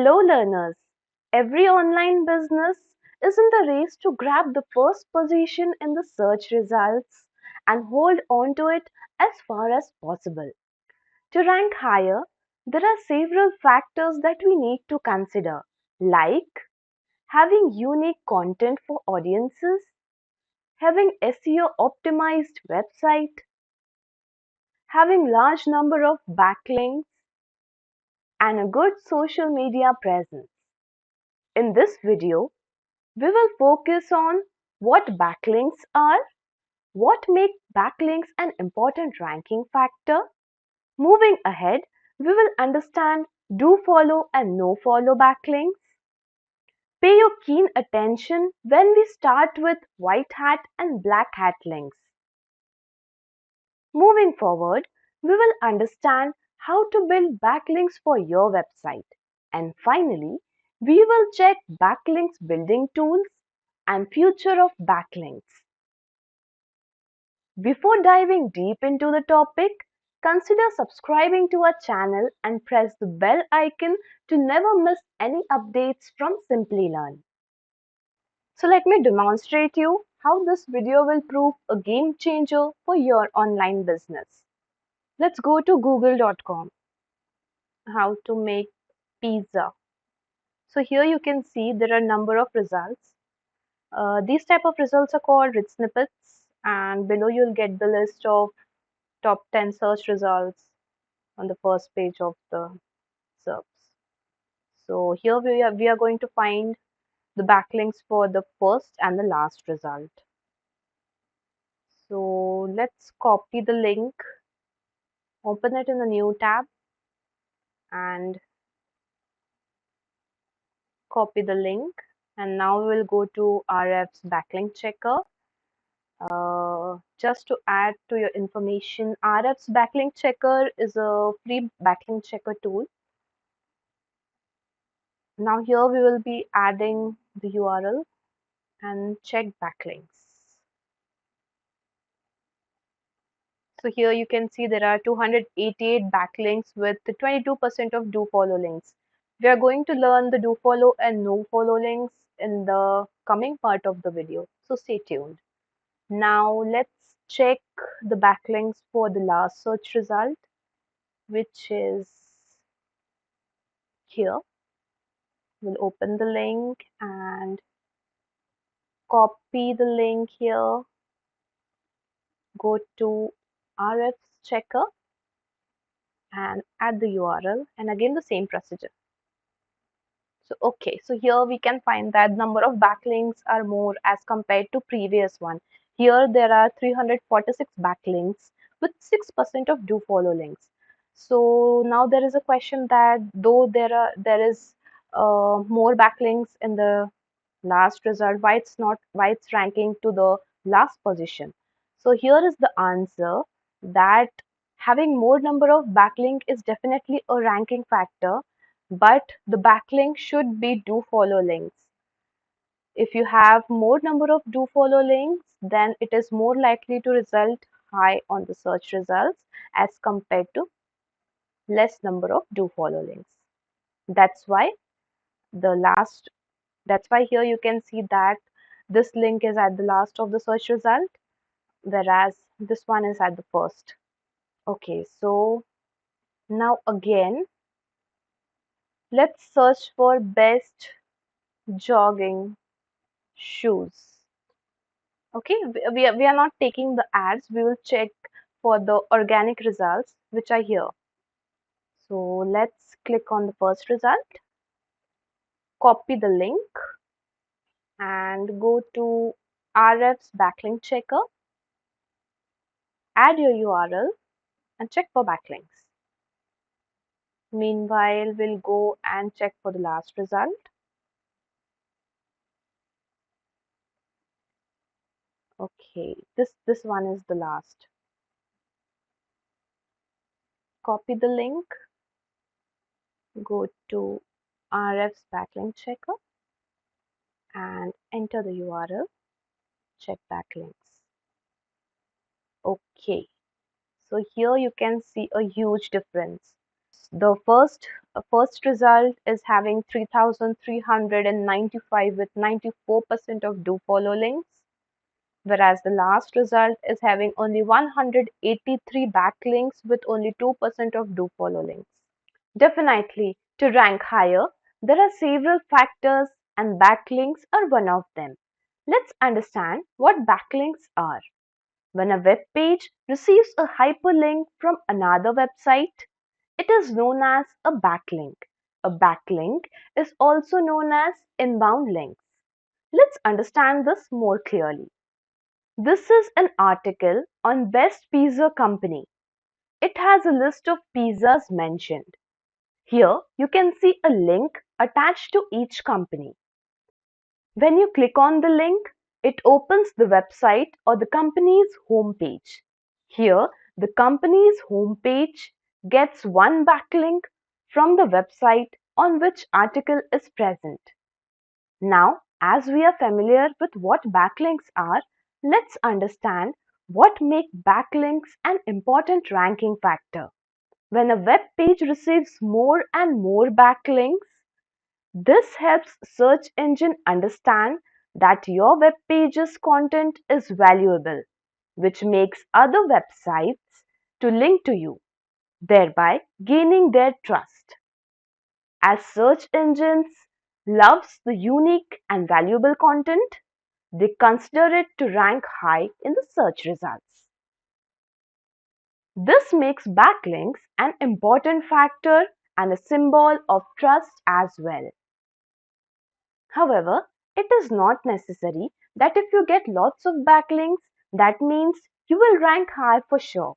Hello, learners. Every online business is in the race to grab the first position in the search results and hold on to it as far as possible. To rank higher, there are several factors that we need to consider, like having unique content for audiences, having SEO optimized website, having large number of backlinks, and a good social media presence. In this video, we will focus on what backlinks are, what make backlinks an important ranking factor. Moving ahead, we will understand do follow and no follow backlinks. Pay your keen attention when we start with white hat and black hat links. Moving forward, we will understand how to build backlinks for your website. And finally, we will check backlinks building tools and future of backlinks. Before diving deep into the topic, consider subscribing to our channel and press the bell icon to never miss any updates from Simplilearn. So let me demonstrate you how this video will prove a game changer for your online business. Let's go to google.com. How to make pizza. So here you can see there are a number of results. These type of results are called rich snippets, and below you'll get the list of top 10 search results on the first page of the SERPs. So here we are going to find the backlinks for the first and the last result. So let's copy the link, open it in a new tab, and copy the link. And now we will go to Ahrefs backlink checker. Just to add to your information, Ahrefs backlink checker is a free backlink checker tool. Now here we will be adding the URL and check backlinks. So here you can see there are 288 backlinks with 22% of do follow links. We are going to learn the do follow and no follow links in the coming part of the video. So stay tuned. Now let's check the backlinks for the last search result, which is here. We'll open the link and copy the link here. Go to Ahrefs checker and add the URL, and again the same procedure. So here we can find that number of backlinks are more as compared to previous one. Here there are 346 backlinks with 6% of do follow links. So now there is a question that though there is more backlinks in the last result, why it's ranking to the last position. So here is the answer, that having more number of backlink is definitely a ranking factor, but the backlink should be do follow links. If you have more number of do follow links, then it is more likely to result high on the search results as compared to less number of do follow links. That's why the last That's why here you can see that this link is at the last of the search result, whereas this one is at the first. Okay, so now again, let's search for best jogging shoes. Okay, we are not taking the ads, we will check for the organic results which are here. So let's click on the first result, copy the link, and go to Ahrefs backlink checker, add your URL and check for backlinks. Meanwhile, we'll go and check for the last result. Okay, this one is the last. Copy the link, go to Ahrefs backlink checker and enter the URL, check backlinks. Okay, so here you can see a huge difference. The first result is having 3,395 with 94% of do follow links, whereas the last result is having only 183 backlinks with only 2% of do follow links. Definitely, to rank higher, there are several factors and backlinks are one of them. Let's understand what backlinks are. When a web page receives a hyperlink from another website, it is known as a backlink. A backlink is also known as inbound links. Let's understand this more clearly. This is an article on Best Pizza Company. It has a list of pizzas mentioned. Here you can see a link attached to each company. When you click on the link, it opens the website or the company's homepage. Here, the company's homepage gets one backlink from the website on which article is present. Now, as we are familiar with what backlinks are, let's understand what makes backlinks an important ranking factor. When a web page receives more and more backlinks, this helps search engine understand that your web page's content is valuable, which makes other websites to link to you, thereby gaining their trust. As search engines loves the unique and valuable content, they consider it to rank high in the search results. This makes backlinks an important factor and a symbol of trust as well. However, it is not necessary that if you get lots of backlinks, that means you will rank high for sure.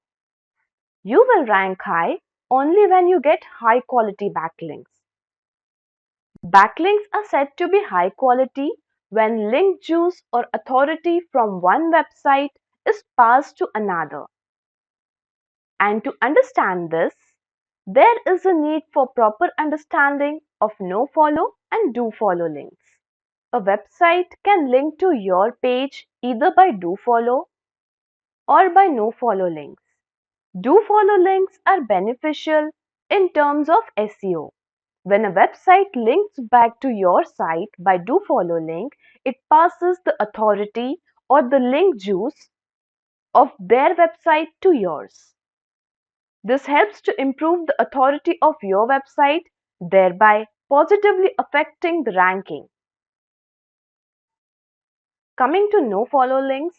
You will rank high only when you get high quality backlinks. Backlinks are said to be high quality when link juice or authority from one website is passed to another. And to understand this, there is a need for proper understanding of nofollow and dofollow links. A website can link to your page either by dofollow or by nofollow links. Dofollow links are beneficial in terms of SEO. When a website links back to your site by dofollow link, it passes the authority or the link juice of their website to yours. This helps to improve the authority of your website, thereby positively affecting the ranking. Coming to nofollow links,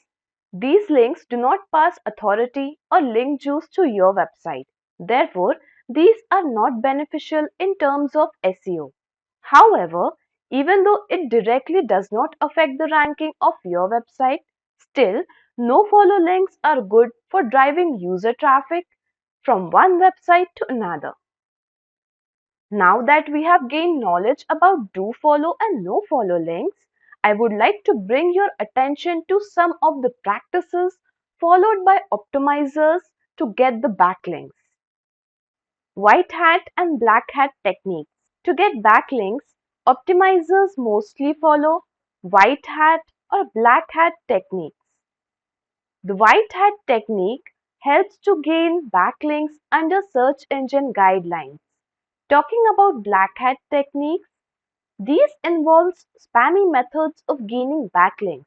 these links do not pass authority or link juice to your website. Therefore, these are not beneficial in terms of SEO. However, even though it directly does not affect the ranking of your website, still, nofollow links are good for driving user traffic from one website to another. Now that we have gained knowledge about dofollow and nofollow links, I would like to bring your attention to some of the practices followed by optimizers to get the backlinks. White hat and black hat techniques. To get backlinks, optimizers mostly follow white hat or black hat techniques. The white hat technique helps to gain backlinks under search engine guidelines. Talking about black hat techniques, these involves spammy methods of gaining backlinks,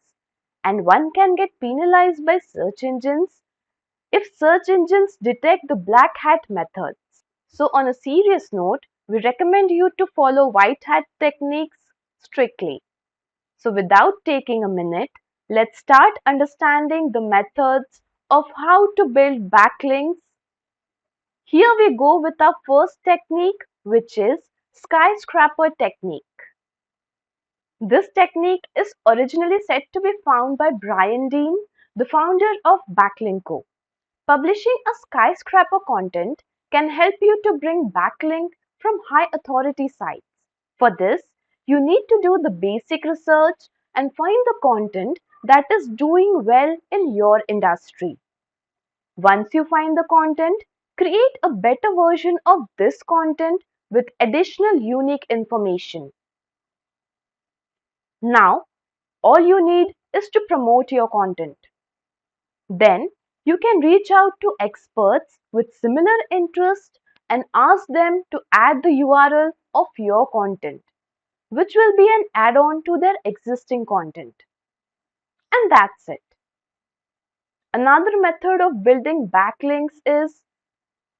and one can get penalized by search engines if search engines detect the black hat methods. So on a serious note, we recommend you to follow white hat techniques strictly. So without taking a minute, let's start understanding the methods of how to build backlinks. Here we go with our first technique, which is Skyscraper Technique. This technique is originally said to be found by Brian Dean, the founder of Backlink. Publishing a skyscraper content can help you to bring backlink from high authority sites. For this, you need to do the basic research and find the content that is doing well in your industry. Once you find the content, create a better version of this content with additional unique information. Now, all you need is to promote your content. Then, you can reach out to experts with similar interest and ask them to add the URL of your content, which will be an add-on to their existing content. And that's it. Another method of building backlinks is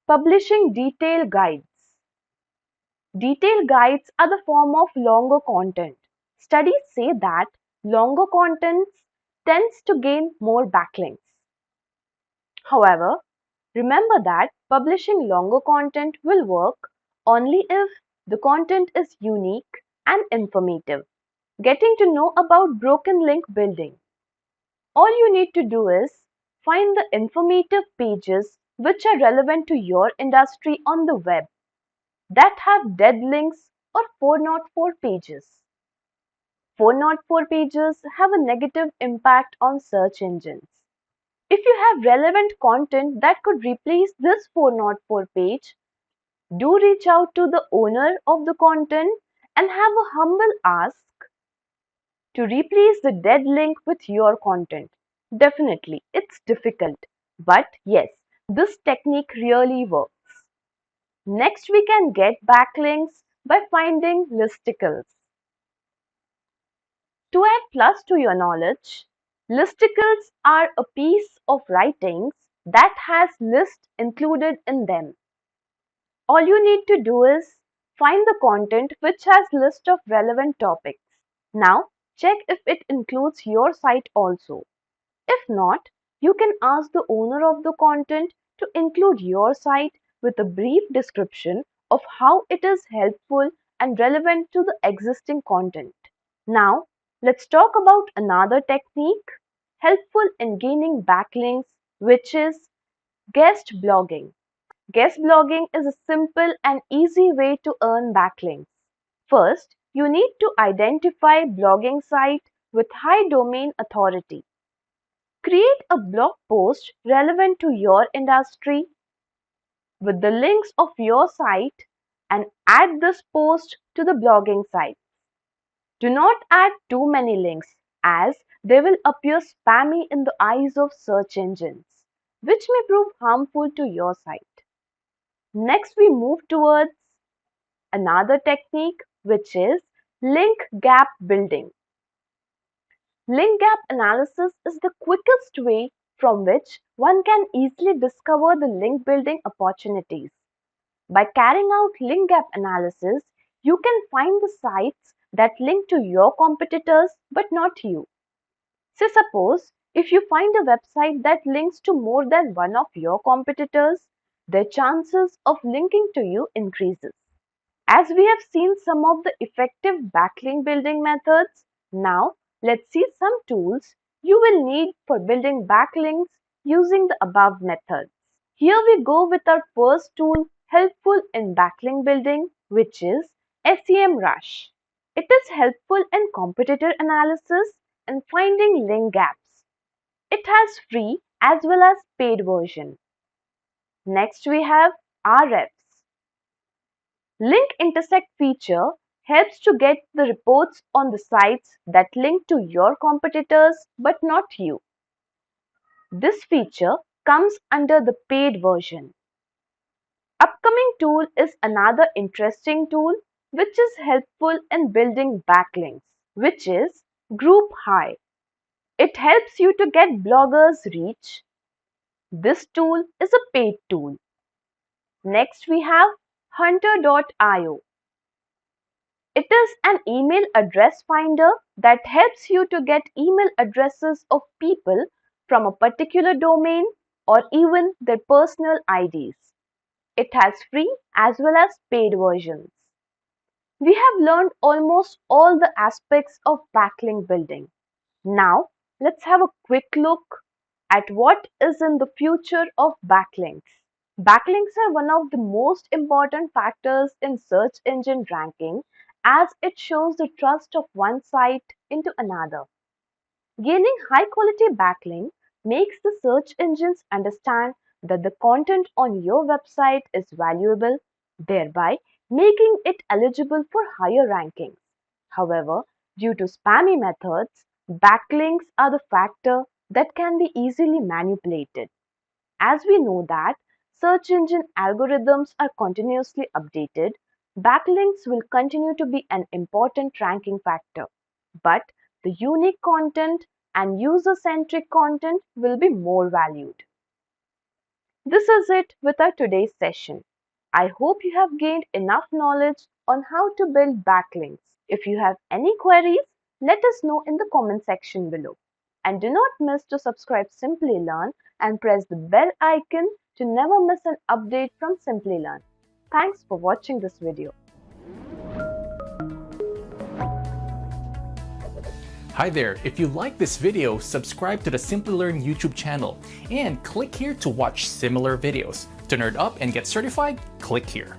publishing detailed guides. Detailed guides are the form of longer content. Studies say that longer contents tends to gain more backlinks. However, remember that publishing longer content will work only if the content is unique and informative. Getting to know about broken link building. All you need to do is find the informative pages which are relevant to your industry on the web that have dead links or 404 pages. 404 pages have a negative impact on search engines. If you have relevant content that could replace this 404 page, do reach out to the owner of the content and have a humble ask to replace the dead link with your content. Definitely, it's difficult, but yes, this technique really works. Next, we can get backlinks by finding listicles. To add plus to your knowledge, listicles are a piece of writings that has list included in them. All you need to do is find the content which has list of relevant topics. Now, check if it includes your site also. If not, you can ask the owner of the content to include your site with a brief description of how it is helpful and relevant to the existing content. Now, let's talk about another technique helpful in gaining backlinks, which is guest blogging. Guest blogging is a simple and easy way to earn backlinks. First, you need to identify blogging site with high domain authority. Create a blog post relevant to your industry with the links of your site and add this post to the blogging site. Do not add too many links as they will appear spammy in the eyes of search engines, which may prove harmful to your site. Next, we move towards another technique, which is link gap building. Link gap analysis is the quickest way from which one can easily discover the link building opportunities. By carrying out link gap analysis, you can find the sites that link to your competitors but not you. Say suppose if you find a website that links to more than one of your competitors, the chances of linking to you increases. As we have seen some of the effective backlink building methods, now let's see some tools you will need for building backlinks using the above methods. Here we go with our first tool helpful in backlink building, which is Semrush. It is helpful in competitor analysis and finding link gaps. It has free as well as paid version. Next we have Ahrefs. Link intersect feature helps to get the reports on the sites that link to your competitors but not you. This feature comes under the paid version. Upcoming tool is another interesting tool which is helpful in building backlinks, which is GroupHigh. It helps you to get bloggers reach. This tool is a paid tool. Next we have hunter.io. It is an email address finder that helps you to get email addresses of people from a particular domain or even their personal IDs. It has free as well as paid versions. We have learned almost all the aspects of backlink building. Now, let's have a quick look at what is in the future of backlinks. Backlinks are one of the most important factors in search engine ranking as it shows the trust of one site into another. Gaining high quality backlink makes the search engines understand that the content on your website is valuable, thereby making it eligible for higher rankings. However, due to spammy methods, backlinks are the factor that can be easily manipulated. As we know that search engine algorithms are continuously updated, backlinks will continue to be an important ranking factor. But the unique content and user-centric content will be more valued. This is it with our today's session. I hope you have gained enough knowledge on how to build backlinks. If you have any queries, let us know in the comment section below. And do not miss to subscribe Simplilearn and press the bell icon to never miss an update from Simplilearn. Thanks for watching this video. Hi there, if you like this video, subscribe to the Simplilearn YouTube channel and click here to watch similar videos. To nerd up and get certified, click here.